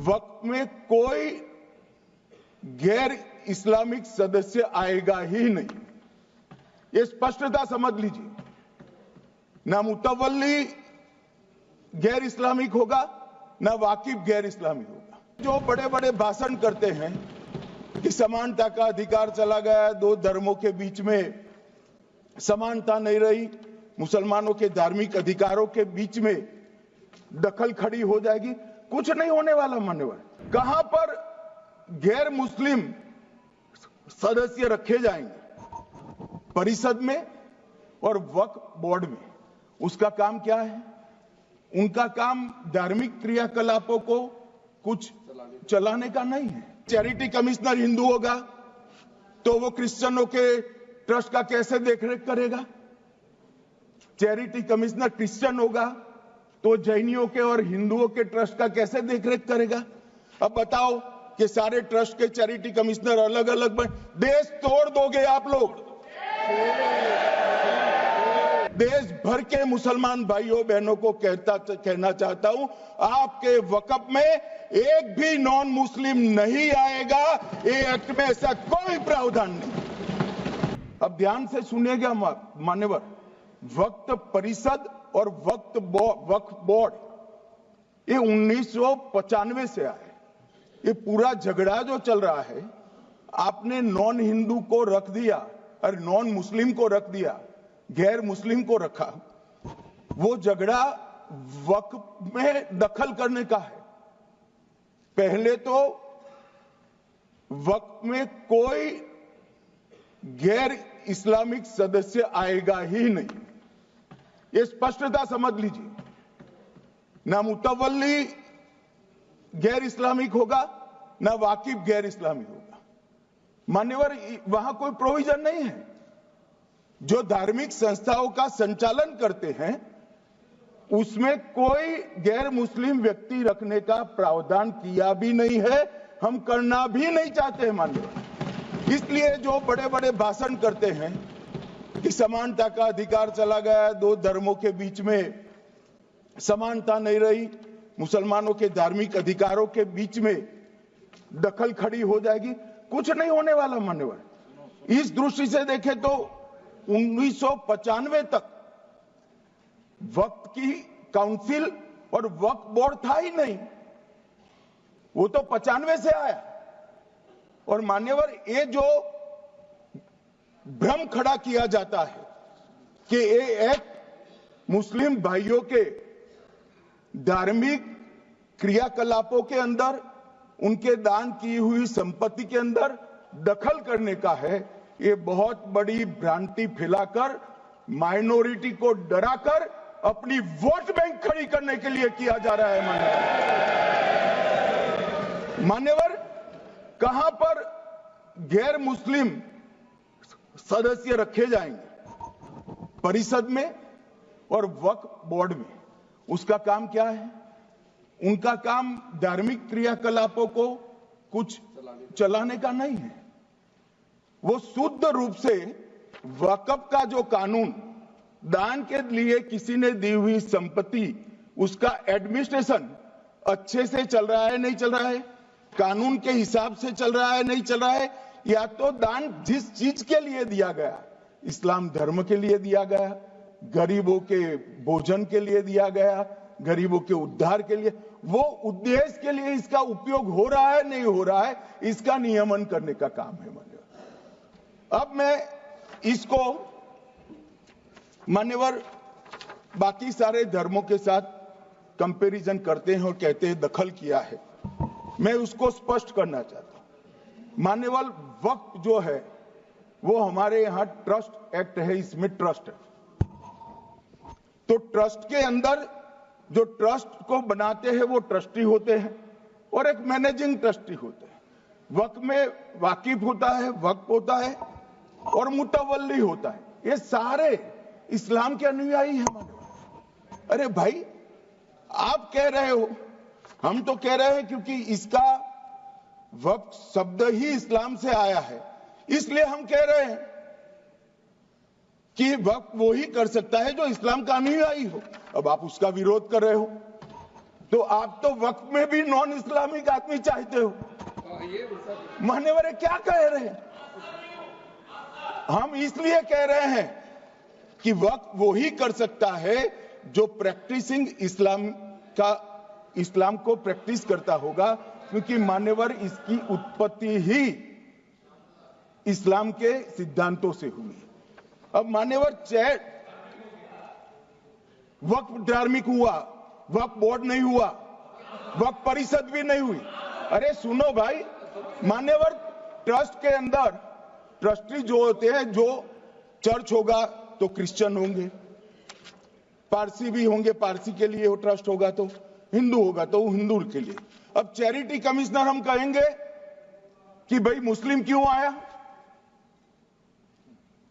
वक्त में कोई गैर इस्लामिक सदस्य आएगा ही नहीं, ये स्पष्टता समझ लीजिए। ना मुतवल्ली गैर इस्लामिक होगा, ना वाकिफ गैर इस्लामिक होगा। जो बड़े बड़े भाषण करते हैं कि समानता का अधिकार चला गया, दो धर्मों के बीच में समानता नहीं रही, मुसलमानों के धार्मिक अधिकारों के बीच में दखल खड़ी हो जाएगी, कुछ नहीं होने वाला। मान्यवर, कहां पर गैर मुस्लिम सदस्य रखे जाएंगे? परिषद में और वक्फ बोर्ड में। उसका काम क्या है? उनका काम धार्मिक क्रियाकलापों को कुछ चलाने का नहीं है। चैरिटी कमिश्नर हिंदू होगा तो वो क्रिश्चियनों के ट्रस्ट का कैसे देखरेख करेगा? चैरिटी कमिश्नर क्रिश्चियन होगा तो जैनियों के और हिंदुओं के ट्रस्ट का कैसे देखरेख करेगा? अब बताओ कि सारे ट्रस्ट के चैरिटी कमिश्नर अलग अलग देश तोड़ दोगे आप लोग। देश भर के मुसलमान भाइयों बहनों को कहना चाहता हूं, आपके वक्फ में एक भी नॉन मुस्लिम नहीं आएगा। ये एक्ट में ऐसा कोई प्रावधान नहीं। अब ध्यान से सुनिएगा मान्यवर, वक्फ परिषद और वक्फ बोर्ड ये 1995 से आए। ये पूरा झगड़ा जो चल रहा है, आपने नॉन हिंदू को रख दिया और नॉन मुस्लिम को रख दिया, गैर मुस्लिम को रखा। वो झगड़ा वक्फ में दखल करने का है। पहले तो वक्फ में कोई गैर इस्लामिक सदस्य आएगा ही नहीं, ये स्पष्टता समझ लीजिए। ना मुतवल्ली गैर इस्लामिक होगा, ना वाकिफ गैर इस्लामिक होगा। मान्यवर, वहां कोई प्रोविजन नहीं है। जो धार्मिक संस्थाओं का संचालन करते हैं उसमें कोई गैर मुस्लिम व्यक्ति रखने का प्रावधान किया भी नहीं है, हम करना भी नहीं चाहते हैं मान्यवर। इसलिए जो बड़े बड़े भाषण करते हैं कि समानता का अधिकार चला गया, दो धर्मों के बीच में समानता नहीं रही, मुसलमानों के धार्मिक अधिकारों के बीच में दखल खड़ी हो जाएगी, कुछ नहीं होने वाला मान्यवर। इस दृष्टि से देखें तो 1995 तक वक्फ की काउंसिल और वक्फ बोर्ड था ही नहीं, वो तो 95 से आया। और मान्यवर, ये जो भ्रम खड़ा किया जाता है कि ये एक मुस्लिम भाइयों के धार्मिक क्रियाकलापों के अंदर, उनके दान की हुई संपत्ति के अंदर दखल करने का है, ये बहुत बड़ी भ्रांति फैलाकर माइनॉरिटी को डराकर अपनी वोट बैंक खड़ी करने के लिए किया जा रहा है। मान्यवर, कहां पर गैर मुस्लिम सदस्य रखे जाएंगे? परिषद में और वक्फ बोर्ड में। उसका काम क्या है? उनका काम धार्मिक क्रियाकलापों को कुछ चलाने का नहीं है। वो शुद्ध रूप से वक्फ का जो कानून, दान के लिए किसी ने दी हुई संपत्ति, उसका एडमिनिस्ट्रेशन अच्छे से चल रहा है नहीं चल रहा है, कानून के हिसाब से चल रहा है नहीं चल रहा है, या तो दान जिस चीज के लिए दिया गया, इस्लाम धर्म के लिए दिया गया, गरीबों के भोजन के लिए दिया गया, गरीबों के उद्धार के लिए, वो उद्देश्य के लिए इसका उपयोग हो रहा है नहीं हो रहा है, इसका नियमन करने का काम है मान्यवर। अब मैं इसको मान्यवर बाकी सारे धर्मों के साथ कंपैरिजन करते हैं और कहते हैं दखल किया है। मैं उसको स्पष्ट करना चाहता हूं। मान्यवर, वक्फ जो है वो हमारे यहां ट्रस्ट एक्ट है, इसमें ट्रस्ट है। तो ट्रस्ट के अंदर जो ट्रस्ट को बनाते हैं वो ट्रस्टी होते हैं और एक मैनेजिंग ट्रस्टी होते हैं। वक्फ में वाकिफ होता है, वक्फ होता है और मुतवल्ली होता है। ये सारे इस्लाम के अनुयायी हैं। अरे भाई, आप कह रहे हो, हम तो कह रहे हैं क्योंकि इसका वक्फ शब्द ही इस्लाम से आया है, इसलिए हम कह रहे हैं कि वक्फ वो ही कर सकता है जो इस्लाम का अनुयायी हो। अब आप उसका विरोध कर रहे हो, तो आप तो वक्फ में भी नॉन इस्लामिक आदमी चाहते हो। मान्यवर क्या कह रहे हैं? हम इसलिए कह रहे हैं कि वक्फ वो ही कर सकता है जो प्रैक्टिसिंग इस्लाम को प्रैक्टिस करता होगा, क्योंकि मान्यवर इसकी उत्पत्ति ही इस्लाम के सिद्धांतों से हुई। अब मान्यवर वक्फ धार्मिक हुआ, वक्फ बोर्ड नहीं हुआ, वक्फ परिषद भी नहीं हुई। अरे सुनो भाई, मान्यवर ट्रस्ट के अंदर ट्रस्टी जो होते हैं, जो चर्च होगा तो क्रिश्चियन होंगे, पारसी भी होंगे, पारसी के लिए वो ट्रस्ट होगा, तो हिंदू होगा तो हिंदू के लिए। अब चैरिटी कमिश्नर हम कहेंगे कि भाई मुस्लिम क्यों आया?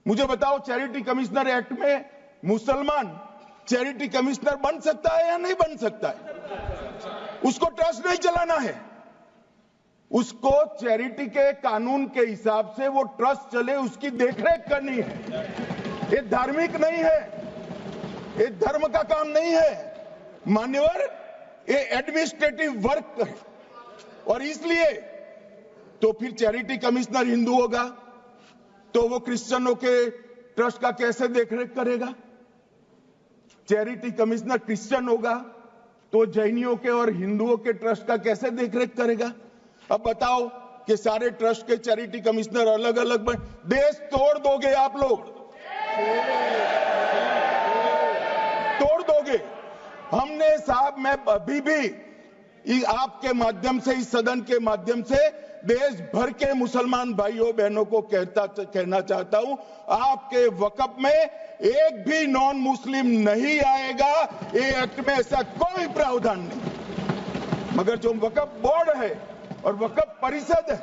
मुझे बताओ, चैरिटी कमिश्नर एक्ट में मुसलमान चैरिटी कमिश्नर बन सकता है या नहीं बन सकता है? उसको ट्रस्ट नहीं चलाना है, उसको चैरिटी के कानून के हिसाब से वो ट्रस्ट चले, उसकी देखरेख करनी है। ये धार्मिक नहीं है, ये धर्म का काम नहीं है मान्यवर, ये एडमिनिस्ट्रेटिव वर्क है। और इसलिए तो फिर चैरिटी कमिश्नर हिंदू होगा तो वो क्रिश्चियनों के ट्रस्ट का कैसे देखरेख करेगा? चैरिटी कमिश्नर क्रिश्चियन होगा तो जैनियों के और हिंदुओं के ट्रस्ट का कैसे देखरेख करेगा? अब बताओ कि सारे ट्रस्ट के चैरिटी कमिश्नर अलग अलग बन, देश तोड़ दोगे आप लोग, तोड़ दोगे। हमने साहब, मैं अभी भी आपके माध्यम से, इस सदन के माध्यम से देश भर के मुसलमान भाइयों बहनों को कहना चाहता हूं, आपके वक्फ में एक भी नॉन मुस्लिम नहीं आएगा। ये एक्ट में ऐसा कोई प्रावधान नहीं। मगर जो वक्फ बोर्ड है और वक्फ परिषद है,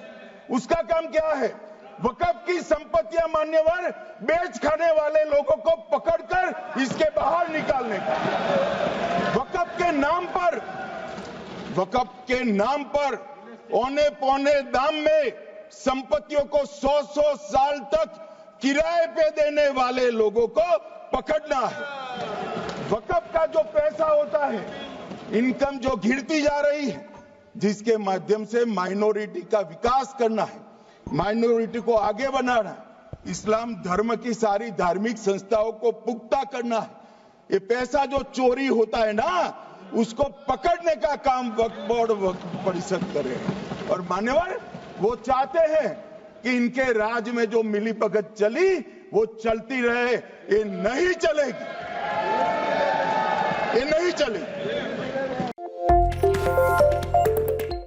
उसका काम क्या है? वक्फ की संपत्तियां मान्यवर बेच खाने वाले लोगों को पकड़कर इसके बाहर निकालने का। वक्फ के नाम पर औने पौने दाम में संपत्तियों को 100 साल तक किराए पे देने वाले लोगों को पकड़ना है। वक्फ का जो पैसा होता है, इनकम जो गिरती जा रही है, जिसके माध्यम से माइनॉरिटी का विकास करना है, माइनॉरिटी को आगे बढ़ाना है, इस्लाम धर्म की सारी धार्मिक संस्थाओं को पुख्ता करना है। ये पैसा जो चोरी होता है ना, उसको पकड़ने का काम वक्फ बोर्ड, वक्फ परिषद करे। और मान्यवर वो चाहते हैं कि इनके राज में जो मिलीभगत चली वो चलती रहे। ये नहीं चलेगी, ये नहीं चलेगी।